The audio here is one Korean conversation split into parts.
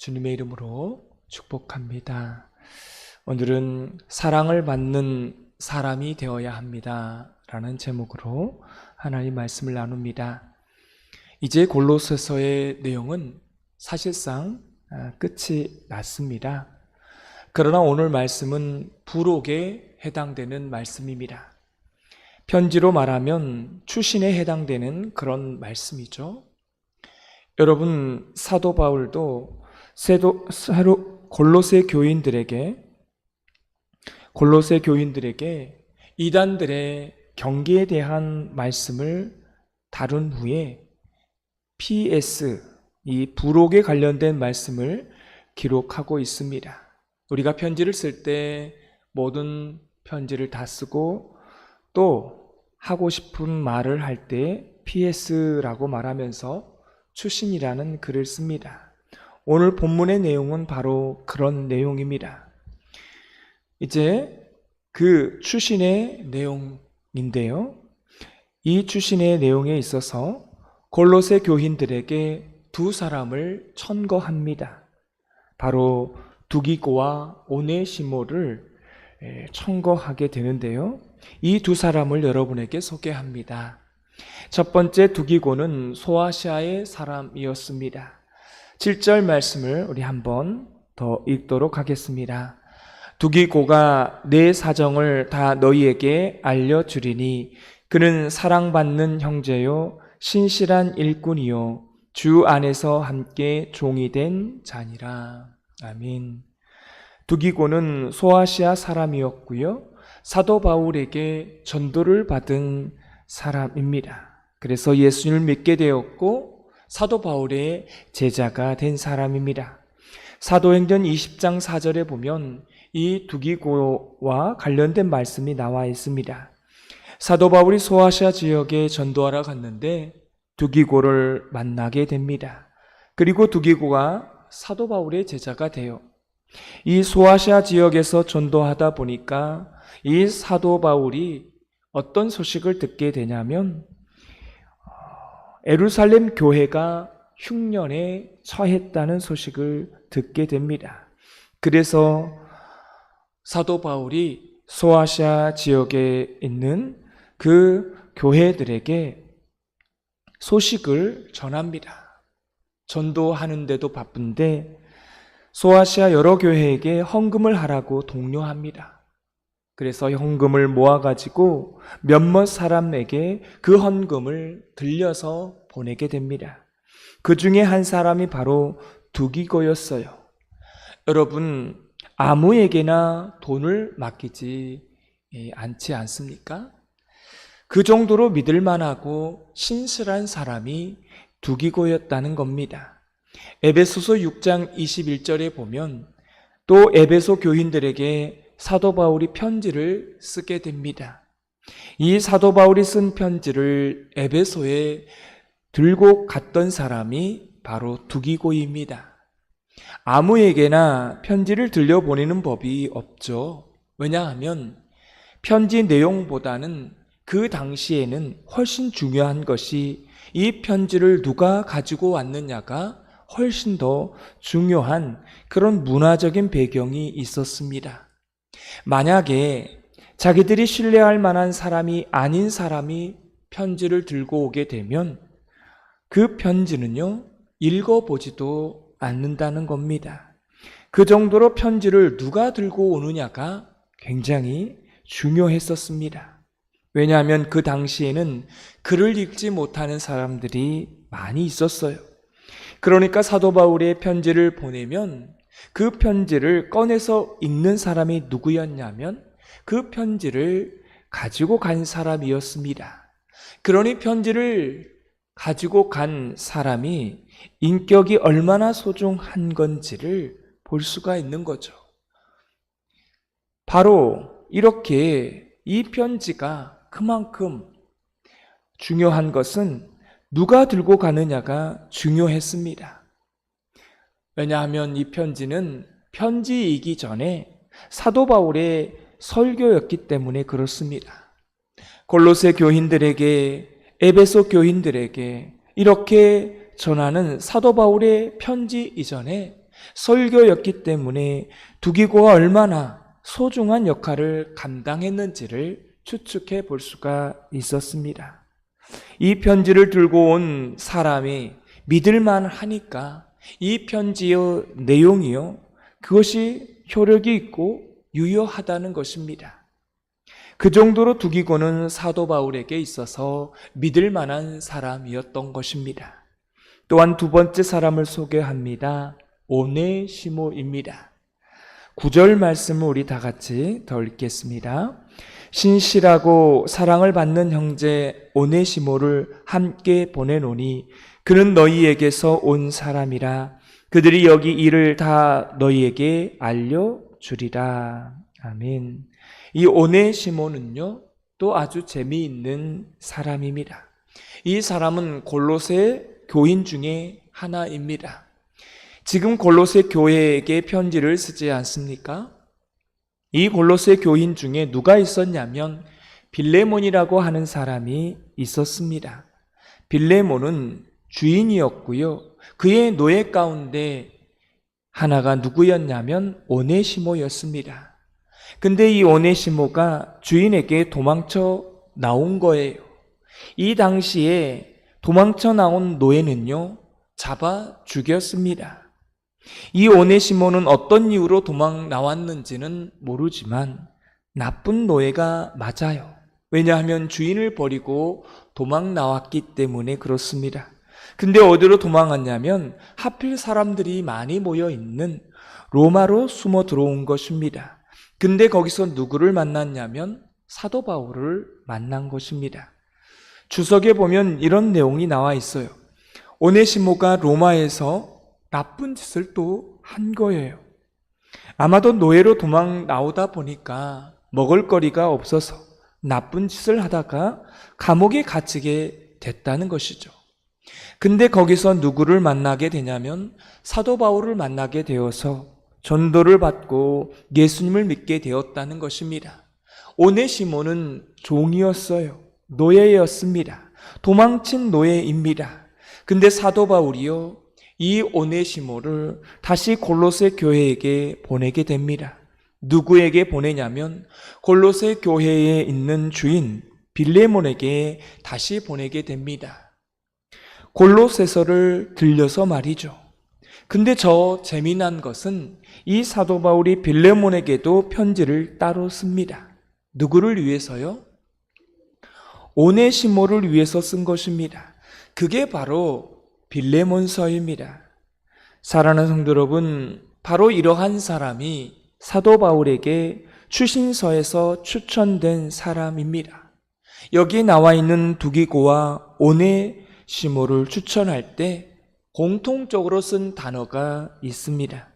주님의 이름으로 축복합니다. 오늘은 사랑을 받는 사람이 되어야 합니다 라는 제목으로 하나님 말씀을 나눕니다. 이제 골로새서의 내용은 사실상 끝이 났습니다. 그러나 오늘 말씀은 부록에 해당되는 말씀입니다. 편지로 말하면 추신에 해당되는 그런 말씀이죠. 여러분, 사도 바울도 골로새 교인들에게 이단들의 경계에 대한 말씀을 다룬 후에 PS, 이 부록에 관련된 말씀을 기록하고 있습니다. 우리가 편지를 쓸 때 모든 편지를 다 쓰고 또 하고 싶은 말을 할 때 PS라고 말하면서 추신이라는 글을 씁니다. 오늘 본문의 내용은 바로 그런 내용입니다. 이제 그 추신의 내용인데요. 이 추신의 내용에 있어서 골로새 교인들에게 두 사람을 천거합니다. 바로 두기고와 오네시모를 천거하게 되는데요. 이 두 사람을 여러분에게 소개합니다. 첫 번째 두기고는 소아시아의 사람이었습니다. 7절 말씀을 우리 한번 더 읽도록 하겠습니다. 두기고가 내 사정을 다 너희에게 알려주리니 그는 사랑받는 형제요 신실한 일꾼이요 주 안에서 함께 종이 된 자니라. 아멘. 두기고는 소아시아 사람이었고요. 사도 바울에게 전도를 받은 사람입니다. 그래서 예수님을 믿게 되었고 사도 바울의 제자가 된 사람입니다. 사도행전 20장 4절에 보면 이 두기고와 관련된 말씀이 나와 있습니다. 사도 바울이 소아시아 지역에 전도하러 갔는데 두기고를 만나게 됩니다. 그리고 두기고가 사도 바울의 제자가 돼요. 이 소아시아 지역에서 전도하다 보니까 이 사도 바울이 어떤 소식을 듣게 되냐면 예루살렘 교회가 흉년에 처했다는 소식을 듣게 됩니다. 그래서 사도 바울이 소아시아 지역에 있는 그 교회들에게 소식을 전합니다. 전도하는데도 바쁜데 소아시아 여러 교회에게 헌금을 하라고 독려합니다. 그래서 헌금을 모아가지고 몇몇 사람에게 그 헌금을 들려서 보내게 됩니다. 그 중에 한 사람이 바로 두기고였어요. 여러분, 아무에게나 돈을 맡기지 않지 않습니까? 그 정도로 믿을 만하고 신실한 사람이 두기고였다는 겁니다. 에베소서 6장 21절에 보면 또 에베소 교인들에게 사도 바울이 편지를 쓰게 됩니다. 이 사도 바울이 쓴 편지를 에베소에 들고 갔던 사람이 바로 두기고입니다. 아무에게나 편지를 들려보내는 법이 없죠. 왜냐하면 편지 내용보다는 그 당시에는 훨씬 중요한 것이 이 편지를 누가 가지고 왔느냐가 훨씬 더 중요한 그런 문화적인 배경이 있었습니다. 만약에 자기들이 신뢰할 만한 사람이 아닌 사람이 편지를 들고 오게 되면 그 편지는요, 읽어보지도 않는다는 겁니다. 그 정도로 편지를 누가 들고 오느냐가 굉장히 중요했었습니다. 왜냐하면 그 당시에는 글을 읽지 못하는 사람들이 많이 있었어요. 그러니까 사도 바울의 편지를 보내면 그 편지를 꺼내서 읽는 사람이 누구였냐면 그 편지를 가지고 간 사람이었습니다. 그러니 편지를 가지고 간 사람이 인격이 얼마나 소중한 건지를 볼 수가 있는 거죠. 바로 이렇게 이 편지가 그만큼 중요한 것은 누가 들고 가느냐가 중요했습니다. 왜냐하면 이 편지는 편지이기 전에 사도 바울의 설교였기 때문에 그렇습니다. 골로새 교인들에게, 에베소 교인들에게 이렇게 전하는 사도 바울의 편지 이전에 설교였기 때문에 두기고가 얼마나 소중한 역할을 감당했는지를 추측해 볼 수가 있었습니다. 이 편지를 들고 온 사람이 믿을만 하니까 이 편지의 내용이요, 그것이 효력이 있고 유효하다는 것입니다. 그 정도로 두기고는 사도 바울에게 있어서 믿을 만한 사람이었던 것입니다. 또한 두 번째 사람을 소개합니다. 오네시모입니다. 9절 말씀을 우리 다 같이 더 읽겠습니다. 신실하고 사랑을 받는 형제 오네시모를 함께 보내노니 그는 너희에게서 온 사람이라. 그들이 여기 일을 다 너희에게 알려주리라. 아멘. 이 오네시모는요, 또 아주 재미있는 사람입니다. 이 사람은 골로새 교인 중에 하나입니다. 지금 골로새 교회에게 편지를 쓰지 않습니까? 이 골로새 교인 중에 누가 있었냐면 빌레몬이라고 하는 사람이 있었습니다. 빌레몬은 주인이었고요. 그의 노예 가운데 하나가 누구였냐면 오네시모였습니다. 근데 이 오네시모가 주인에게 도망쳐 나온 거예요. 이 당시에 도망쳐 나온 노예는요, 잡아 죽였습니다. 이 오네시모는 어떤 이유로 도망 나왔는지는 모르지만 나쁜 노예가 맞아요. 왜냐하면 주인을 버리고 도망 나왔기 때문에 그렇습니다. 근데 어디로 도망갔냐면 하필 사람들이 많이 모여 있는 로마로 숨어 들어온 것입니다. 근데 거기서 누구를 만났냐면 사도 바울을 만난 것입니다. 주석에 보면 이런 내용이 나와 있어요. 오네시모가 로마에서 나쁜 짓을 또 한 거예요. 아마도 노예로 도망 나오다 보니까 먹을거리가 없어서 나쁜 짓을 하다가 감옥에 갇히게 됐다는 것이죠. 근데 거기서 누구를 만나게 되냐면 사도 바울을 만나게 되어서 전도를 받고 예수님을 믿게 되었다는 것입니다. 오네시모는 종이었어요. 노예였습니다. 도망친 노예입니다. 근데 사도 바울이요, 이 오네시모를 다시 골로새 교회에게 보내게 됩니다. 누구에게 보내냐면 골로새 교회에 있는 주인 빌레몬에게 다시 보내게 됩니다. 골로새서를 들려서 말이죠. 근데 저 재미난 것은 이 사도 바울이 빌레몬에게도 편지를 따로 씁니다. 누구를 위해서요? 오네시모를 위해서 쓴 것입니다. 그게 바로 빌레몬서입니다. 사랑하는 성도 여러분, 바로 이러한 사람이 사도 바울에게 추신서에서 추천된 사람입니다. 여기 나와 있는 두기고와 오네시모를 추천할 때 공통적으로 쓴 단어가 있습니다.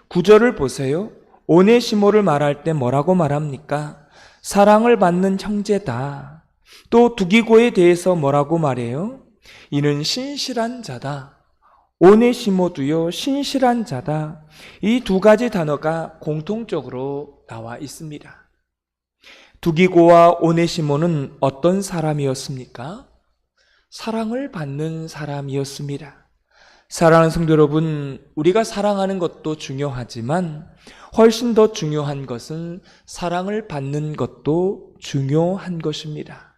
9절을 보세요. 오네시모를 말할 때 뭐라고 말합니까? 사랑을 받는 형제다. 또 두기고에 대해서 뭐라고 말해요? 이는 신실한 자다. 오네시모도요, 신실한 자다. 이 두 가지 단어가 공통적으로 나와 있습니다. 두기고와 오네시모는 어떤 사람이었습니까? 사랑을 받는 사람이었습니다. 사랑하는 성도 여러분, 우리가 사랑하는 것도 중요하지만 훨씬 더 중요한 것은 사랑을 받는 것도 중요한 것입니다.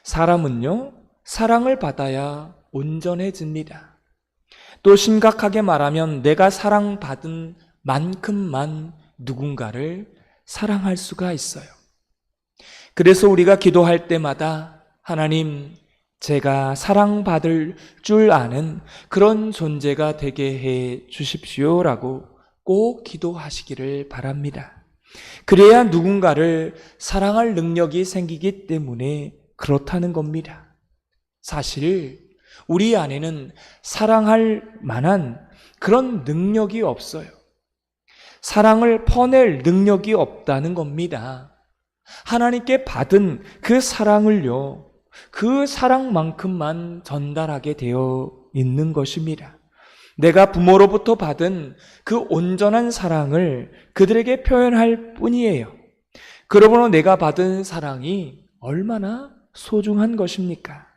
사람은요, 사랑을 받아야 온전해집니다. 또 심각하게 말하면 내가 사랑받은 만큼만 누군가를 사랑할 수가 있어요. 그래서 우리가 기도할 때마다 하나님, 제가 사랑받을 줄 아는 그런 존재가 되게 해 주십시오라고 꼭 기도하시기를 바랍니다. 그래야 누군가를 사랑할 능력이 생기기 때문에 그렇다는 겁니다. 사실 우리 안에는 사랑할 만한 그런 능력이 없어요. 사랑을 퍼낼 능력이 없다는 겁니다. 하나님께 받은 그 사랑을요, 그 사랑만큼만 전달하게 되어 있는 것입니다. 내가 부모로부터 받은 그 온전한 사랑을 그들에게 표현할 뿐이에요. 그러므로 내가 받은 사랑이 얼마나 소중한 것입니까?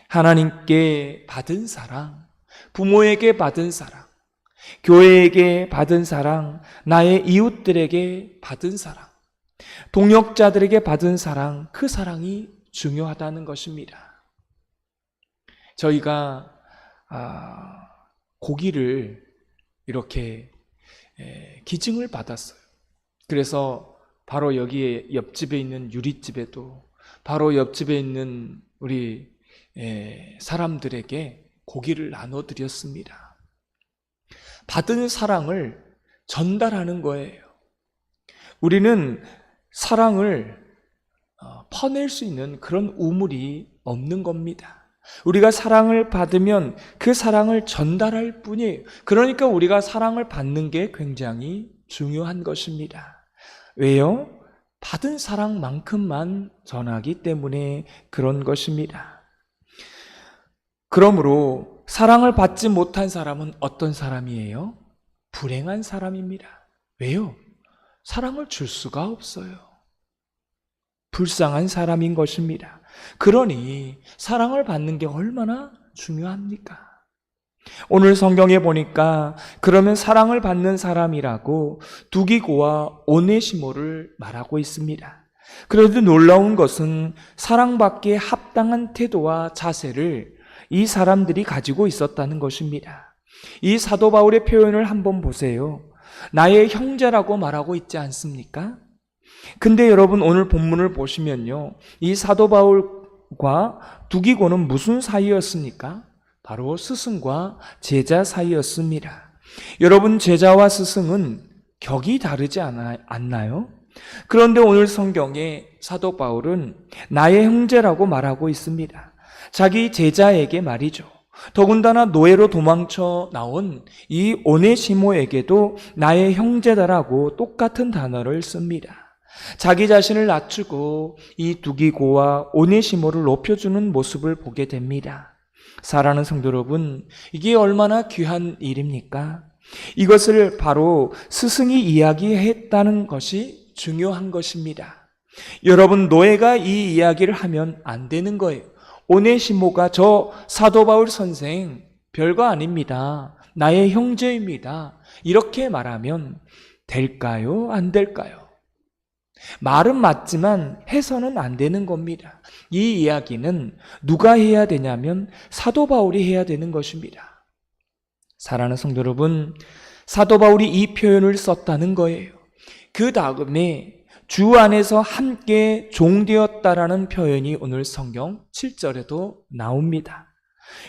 하나님께 받은 사랑, 부모에게 받은 사랑, 교회에게 받은 사랑, 나의 이웃들에게 받은 사랑, 동역자들에게 받은 사랑, 그 사랑이 중요하다는 것입니다. 저희가 고기를 이렇게 기증을 받았어요. 그래서 바로 여기에 옆집에 있는 유리집에도 바로 옆집에 있는 우리 사람들에게 고기를 나눠드렸습니다. 받은 사랑을 전달하는 거예요. 우리는 사랑을 퍼낼 수 있는 그런 우물이 없는 겁니다. 우리가 사랑을 받으면 그 사랑을 전달할 뿐이에요. 그러니까 우리가 사랑을 받는 게 굉장히 중요한 것입니다. 왜요? 받은 사랑만큼만 전하기 때문에 그런 것입니다. 그러므로 사랑을 받지 못한 사람은 어떤 사람이에요? 불행한 사람입니다. 왜요? 사랑을 줄 수가 없어요. 불쌍한 사람인 것입니다. 그러니 사랑을 받는 게 얼마나 중요합니까? 오늘 성경에 보니까 그러면 사랑을 받는 사람이라고 두기고와 오네시모를 말하고 있습니다. 그래도 놀라운 것은 사랑받기에 합당한 태도와 자세를 이 사람들이 가지고 있었다는 것입니다. 이 사도 바울의 표현을 한번 보세요. 나의 형제라고 말하고 있지 않습니까? 근데 여러분 오늘 본문을 보시면요, 이 사도 바울과 두기고는 무슨 사이였습니까? 바로 스승과 제자 사이였습니다. 여러분, 제자와 스승은 격이 다르지 않나요? 그런데 오늘 성경에 사도 바울은 나의 형제라고 말하고 있습니다. 자기 제자에게 말이죠. 더군다나 노예로 도망쳐 나온 이 오네시모에게도 나의 형제다라고 똑같은 단어를 씁니다. 자기 자신을 낮추고 이 두기고와 오네시모를 높여주는 모습을 보게 됩니다. 사랑하는 성도 여러분, 이게 얼마나 귀한 일입니까? 이것을 바로 스승이 이야기했다는 것이 중요한 것입니다. 여러분, 노예가 이 이야기를 하면 안 되는 거예요. 오네시모가 저 사도 바울 선생 별거 아닙니다. 나의 형제입니다. 이렇게 말하면 될까요? 안 될까요? 말은 맞지만 해서는 안 되는 겁니다. 이 이야기는 누가 해야 되냐면 사도 바울이 해야 되는 것입니다. 사랑하는 성도 여러분, 사도 바울이 이 표현을 썼다는 거예요. 그 다음에 주 안에서 함께 종되었다라는 표현이 오늘 성경 7절에도 나옵니다.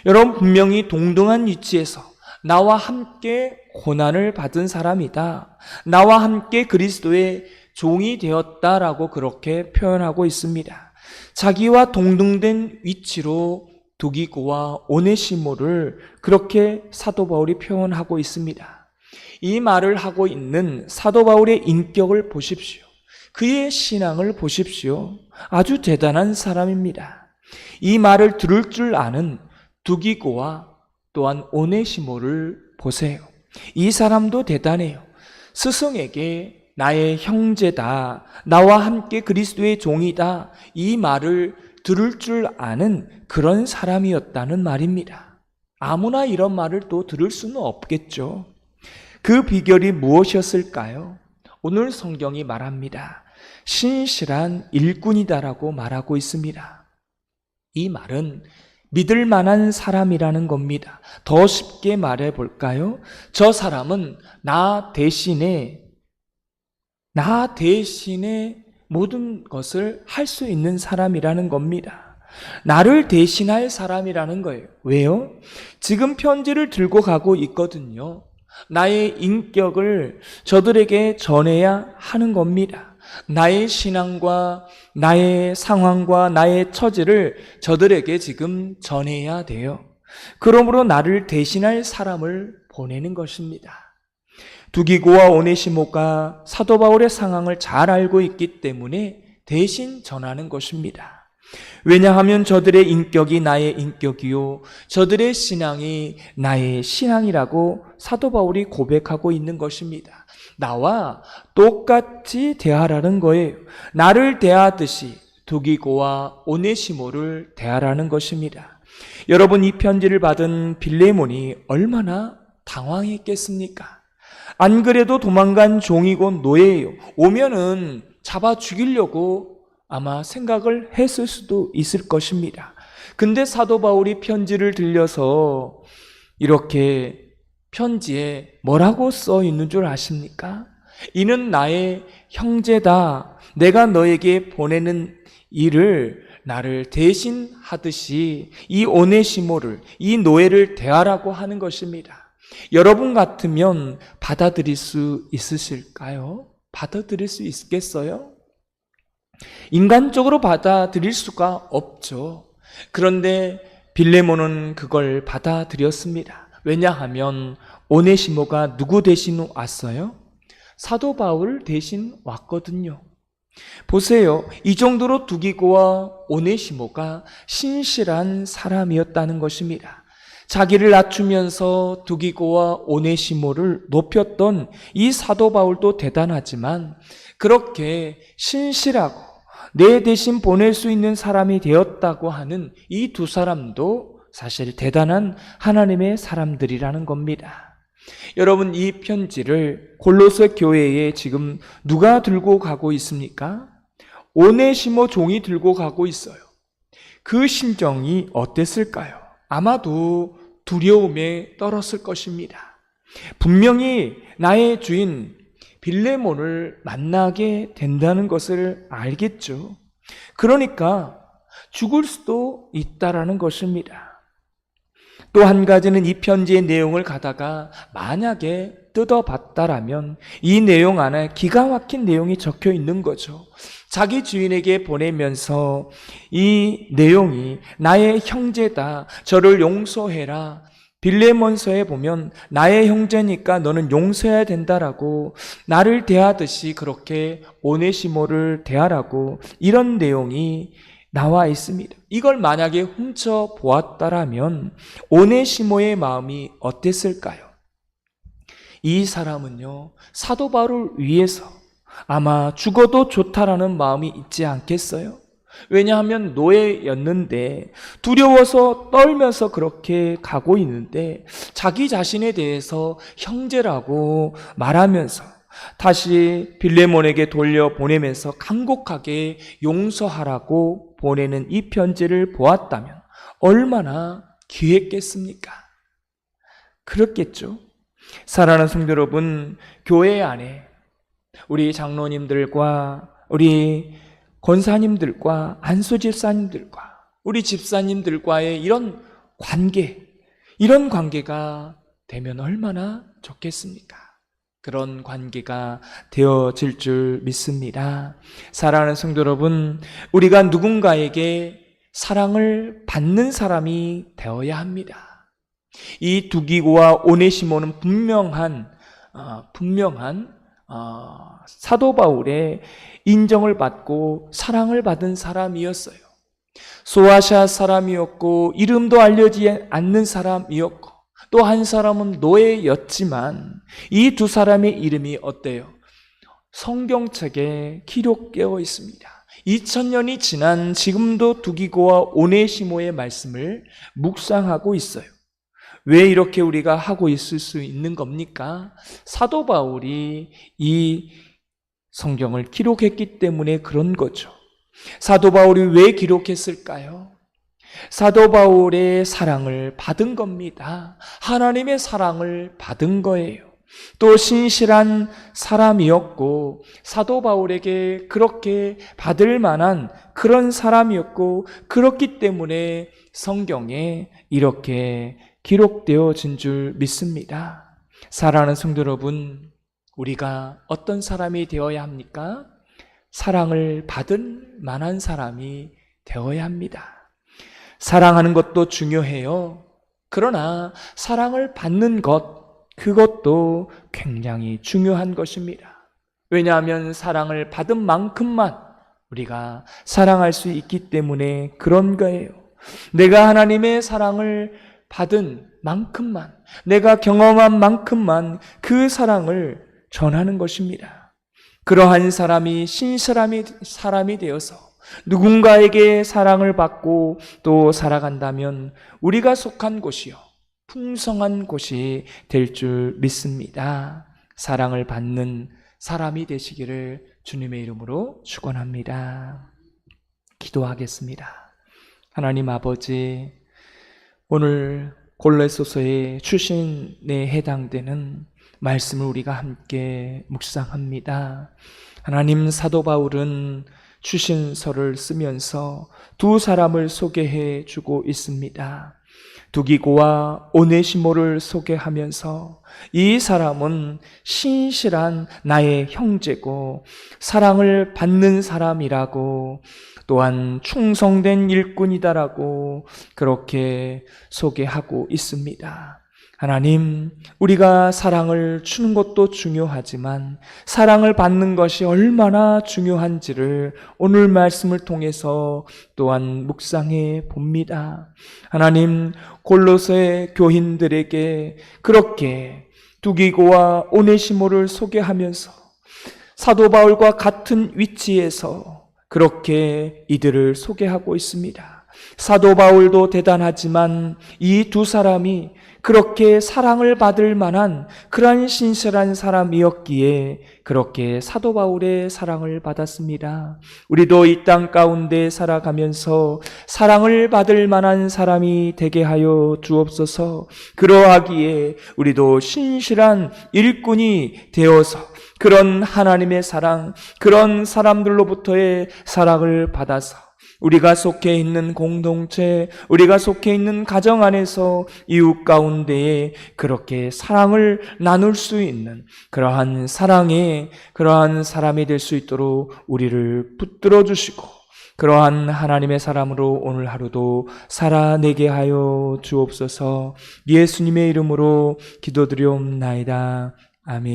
여러분, 분명히 동등한 위치에서 나와 함께 고난을 받은 사람이다, 나와 함께 그리스도의 종이 되었다라고 그렇게 표현하고 있습니다. 자기와 동등된 위치로 두기고와 오네시모를 그렇게 사도 바울이 표현하고 있습니다. 이 말을 하고 있는 사도 바울의 인격을 보십시오. 그의 신앙을 보십시오. 아주 대단한 사람입니다. 이 말을 들을 줄 아는 두기고와 또한 오네시모를 보세요. 이 사람도 대단해요. 스승에게 나의 형제다, 나와 함께 그리스도의 종이다, 이 말을 들을 줄 아는 그런 사람이었다는 말입니다. 아무나 이런 말을 또 들을 수는 없겠죠. 그 비결이 무엇이었을까요? 오늘 성경이 말합니다. 신실한 일꾼이다라고 말하고 있습니다. 이 말은 믿을 만한 사람이라는 겁니다. 더 쉽게 말해 볼까요? 저 사람은 나 대신에 모든 것을 할 수 있는 사람이라는 겁니다. 나를 대신할 사람이라는 거예요. 왜요? 지금 편지를 들고 가고 있거든요. 나의 인격을 저들에게 전해야 하는 겁니다. 나의 신앙과 나의 상황과 나의 처지를 저들에게 지금 전해야 돼요. 그러므로 나를 대신할 사람을 보내는 것입니다. 두기고와 오네시모가 사도 바울의 상황을 잘 알고 있기 때문에 대신 전하는 것입니다. 왜냐하면 저들의 인격이 나의 인격이요, 저들의 신앙이 나의 신앙이라고 사도 바울이 고백하고 있는 것입니다. 나와 똑같이 대하라는 거예요. 나를 대하듯이 두기고와 오네시모를 대하라는 것입니다. 여러분, 이 편지를 받은 빌레몬이 얼마나 당황했겠습니까? 안 그래도 도망간 종이고 노예예요. 오면은 잡아 죽이려고 아마 생각을 했을 수도 있을 것입니다. 근데 사도 바울이 편지를 들려서 이렇게 편지에 뭐라고 써 있는 줄 아십니까? 이는 나의 형제다. 내가 너에게 보내는 일을 나를 대신 하듯이 이 오네시모를, 이 노예를 대하라고 하는 것입니다. 여러분 같으면 받아들일 수 있으실까요? 받아들일 수 있겠어요? 인간적으로 받아들일 수가 없죠. 그런데 빌레몬은 그걸 받아들였습니다. 왜냐하면 오네시모가 누구 대신 왔어요? 사도 바울 대신 왔거든요. 보세요. 이 정도로 두기고와 오네시모가 신실한 사람이었다는 것입니다. 자기를 낮추면서 두기고와 오네시모를 높였던 이 사도 바울도 대단하지만 그렇게 신실하고 내 대신 보낼 수 있는 사람이 되었다고 하는 이 두 사람도 사실 대단한 하나님의 사람들이라는 겁니다. 여러분, 이 편지를 골로새 교회에 지금 누가 들고 가고 있습니까? 오네시모 종이 들고 가고 있어요. 그 심정이 어땠을까요? 아마도 두려움에 떨었을 것입니다. 분명히 나의 주인 빌레몬을 만나게 된다는 것을 알겠죠. 그러니까 죽을 수도 있다라는 것입니다. 또 한 가지는 이 편지의 내용을 가다가 만약에 뜯어봤다라면 이 내용 안에 기가 막힌 내용이 적혀 있는 거죠. 자기 주인에게 보내면서 이 내용이 나의 형제다, 저를 용서해라. 빌레몬서에 보면 나의 형제니까 너는 용서해야 된다라고, 나를 대하듯이 그렇게 오네시모를 대하라고, 이런 내용이 나와 있습니다. 이걸 만약에 훔쳐 보았다라면 오네시모의 마음이 어땠을까요? 이 사람은요, 사도 바울을 위해서 아마 죽어도 좋다라는 마음이 있지 않겠어요? 왜냐하면 노예였는데 두려워서 떨면서 그렇게 가고 있는데 자기 자신에 대해서 형제라고 말하면서 다시 빌레몬에게 돌려보내면서 간곡하게 용서하라고 보내는 이 편지를 보았다면 얼마나 귀했겠습니까? 그렇겠죠. 사랑하는 성도 여러분, 교회 안에 우리 장로님들과 우리 권사님들과 안수 집사님들과 우리 집사님들과의 이런 관계가 되면 얼마나 좋겠습니까? 그런 관계가 되어질 줄 믿습니다. 사랑하는 성도 여러분, 우리가 누군가에게 사랑을 받는 사람이 되어야 합니다. 이 두기고와 오네시모는 분명한 사도 바울의 인정을 받고 사랑을 받은 사람이었어요. 소아시아 사람이었고 이름도 알려지지 않는 사람이었고 또 한 사람은 노예였지만 이 두 사람의 이름이 어때요? 성경책에 기록되어 있습니다. 2000년이 지난 지금도 두기고와 오네시모의 말씀을 묵상하고 있어요. 왜 이렇게 우리가 하고 있을 수 있는 겁니까? 사도 바울이 이 성경을 기록했기 때문에 그런 거죠. 사도 바울이 왜 기록했을까요? 사도 바울의 사랑을 받은 겁니다. 하나님의 사랑을 받은 거예요. 또 신실한 사람이었고 사도 바울에게 그렇게 받을 만한 그런 사람이었고 그렇기 때문에 성경에 이렇게 기록되어진 줄 믿습니다. 사랑하는 성도 여러분, 우리가 어떤 사람이 되어야 합니까? 사랑을 받을 만한 사람이 되어야 합니다. 사랑하는 것도 중요해요. 그러나 사랑을 받는 그것도 굉장히 중요한 것입니다. 왜냐하면 사랑을 받은 만큼만 우리가 사랑할 수 있기 때문에 그런 거예요. 내가 하나님의 사랑을 받은 만큼만, 내가 경험한 만큼만 그 사랑을 전하는 것입니다. 그러한 사람이 사람이 되어서 누군가에게 사랑을 받고 또 살아간다면 우리가 속한 곳이요, 풍성한 곳이 될 줄 믿습니다. 사랑을 받는 사람이 되시기를 주님의 이름으로 축원합니다. 기도하겠습니다. 하나님 아버지, 오늘 골로새서의 출신에 해당되는 말씀을 우리가 함께 묵상합니다. 하나님, 사도 바울은 출신서를 쓰면서 두 사람을 소개해 주고 있습니다. 두기고와 오네시모를 소개하면서 이 사람은 신실한 나의 형제고 사랑을 받는 사람이라고, 또한 충성된 일꾼이다라고 그렇게 소개하고 있습니다. 하나님, 우리가 사랑을 주는 것도 중요하지만 사랑을 받는 것이 얼마나 중요한지를 오늘 말씀을 통해서 또한 묵상해 봅니다. 하나님, 골로새 교인들에게 그렇게 두기고와 오네시모를 소개하면서 사도 바울과 같은 위치에서 그렇게 이들을 소개하고 있습니다. 사도 바울도 대단하지만 이 두 사람이 그렇게 사랑을 받을 만한 그러한 신실한 사람이었기에 그렇게 사도 바울의 사랑을 받았습니다. 우리도 이 땅 가운데 살아가면서 사랑을 받을 만한 사람이 되게 하여 주옵소서. 그러하기에 우리도 신실한 일꾼이 되어서 그런 하나님의 사랑, 그런 사람들로부터의 사랑을 받아서 우리가 속해 있는 공동체, 우리가 속해 있는 가정 안에서 이웃 가운데에 그렇게 사랑을 나눌 수 있는 그러한 사랑의 그러한 사람이 될 수 있도록 우리를 붙들어 주시고 그러한 하나님의 사람으로 오늘 하루도 살아내게 하여 주옵소서. 예수님의 이름으로 기도드리옵나이다. 아멘.